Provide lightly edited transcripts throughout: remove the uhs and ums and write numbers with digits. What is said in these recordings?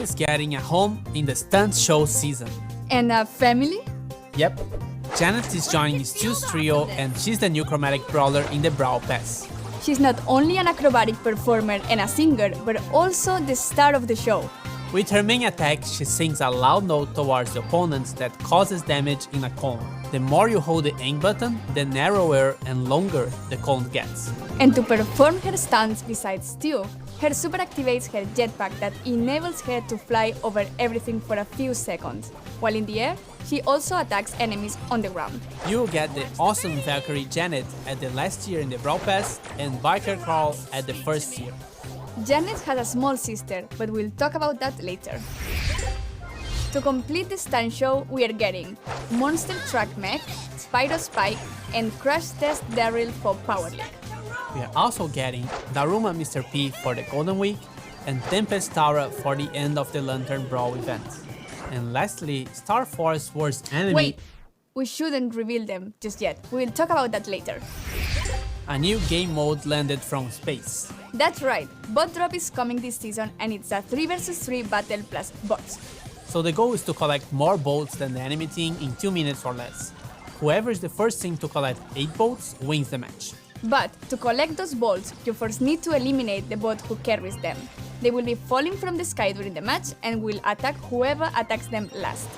is getting a home in the Stunt Show season. And a family? Yep. Janet is joining Stu's trio and she's the new chromatic brawler in the Brawl Pass. She's not only an acrobatic performer and a singer, but also the star of the show. With her main attack, she sings a loud note towards the opponents that causes damage in a cone. The more you hold the aim button, the narrower and longer the cone gets. And to perform her stunts besides Stu, her super activates her jetpack that enables her to fly over everything for a few seconds. While in the air, she also attacks enemies on the ground. You get the awesome Valkyrie Janet at the last year in the Brawl Pass and Biker Carl at the first year. Janet has a small sister, but we'll talk about that later. To complete the Stunt Show, we are getting Monster Truck Mech, Spyro Spike, and Crash Test Daryl for Power League. We are also getting Daruma Mr. P for the Golden Week and Tempest Tara for the end of the Lantern Brawl event. And lastly, Star Force Worst Enemy. Wait, we shouldn't reveal them just yet. We'll talk about that later. A new game mode landed from space. That's right, Bot Drop is coming this season and it's a 3 vs 3 battle plus bots. So the goal is to collect more boats than the enemy team in 2 minutes or less. Whoever is the first team to collect 8 boats wins the match. But to collect those bolts, you first need to eliminate the bot who carries them. They will be falling from the sky during the match and will attack whoever attacks them last.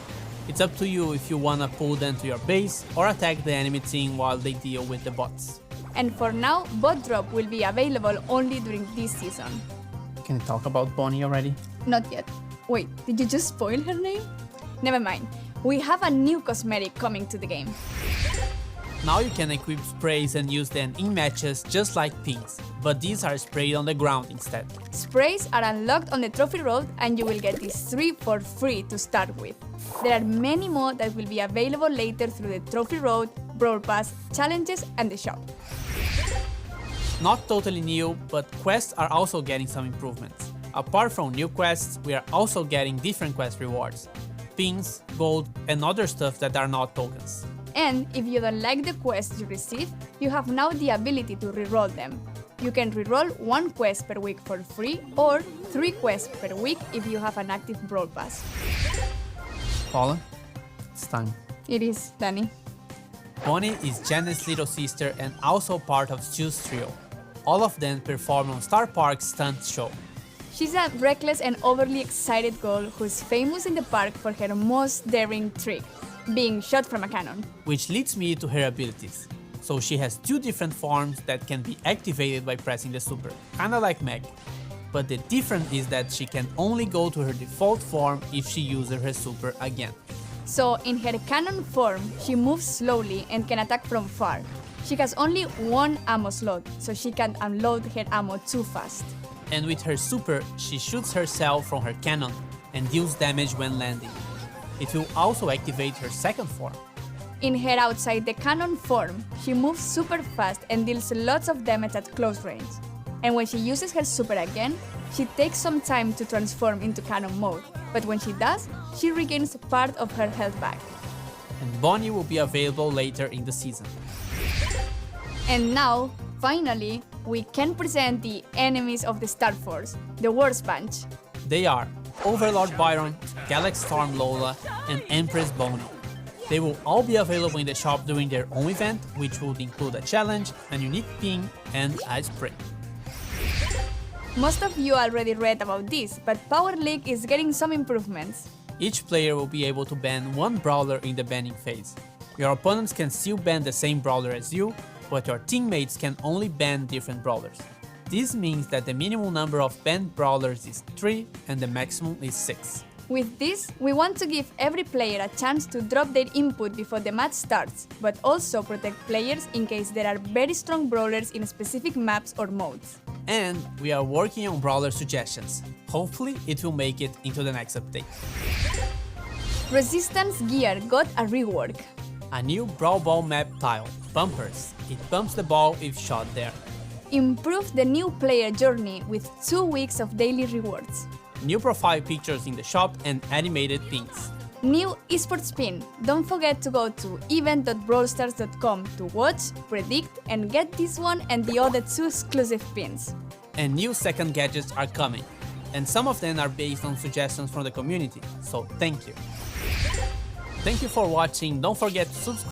It's up to you if you wanna pull them to your base or attack the enemy team while they deal with the bots. And for now, Bot Drop will be available only during this season. Can you talk about Bonnie already? Not yet. Wait, did you just spoil her name? Never mind. We have a new cosmetic coming to the game. Now you can equip sprays and use them in matches just like pins, but these are sprayed on the ground instead. Sprays are unlocked on the trophy road and you will get these 3 for free to start with. There are many more that will be available later through the trophy road, Brawl Pass, challenges and the shop. Not totally new, but quests are also getting some improvements. Apart from new quests, we are also getting different quest rewards. Pins, gold, and other stuff that are not tokens. And if you don't like the quests you receive, you have now the ability to reroll them. You can reroll 1 quest per week for free or 3 quests per week if you have an active Brawl Pass. Paula, it's time. It is, Dani. Bonnie is Janet's little sister and also part of Stu's trio. All of them perform on Star Park's Stunt Show. She's a reckless and overly excited girl who's famous in the park for her most daring trick, being shot from a cannon. Which leads me to her abilities. So she has 2 different forms that can be activated by pressing the super, kinda like Meg. But the difference is that she can only go to her default form if she uses her super again. So in her cannon form, she moves slowly and can attack from far. She has only 1 ammo slot, so she can't unload her ammo too fast. And with her super, she shoots herself from her cannon and deals damage when landing. It will also activate her second form. In her outside the cannon form, she moves super fast and deals lots of damage at close range. And when she uses her super again, she takes some time to transform into cannon mode, but when she does, she regains part of her health back. And Bonnie will be available later in the season. And now, finally, we can present the enemies of the Star Force, the worst bunch. They are Overlord Byron, Galaxy Storm Lola, and Empress Bonnie. They will all be available in the shop during their own event, which would include a challenge, a unique pin, and a spray. Most of you already read about this, but Power League is getting some improvements. Each player will be able to ban 1 brawler in the banning phase. Your opponents can still ban the same brawler as you, but your teammates can only ban different brawlers. This means that the minimum number of banned brawlers is 3 and the maximum is 6. With this, we want to give every player a chance to drop their input before the match starts, but also protect players in case there are very strong brawlers in specific maps or modes. And we are working on brawler suggestions. Hopefully it will make it into the next update. Resistance gear got a rework. A new Brawl Ball map tile, Bumpers. It bumps the ball if shot there. Improve the new player journey with 2 weeks of daily rewards. New profile pictures in the shop and animated pins. New esports pin. Don't forget to go to event.brawlstars.com to watch, predict, and get this one and the other 2 exclusive pins. And new second gadgets are coming. and some of them are based on suggestions from the community, so thank you. Thank you for watching, don't forget to subscribe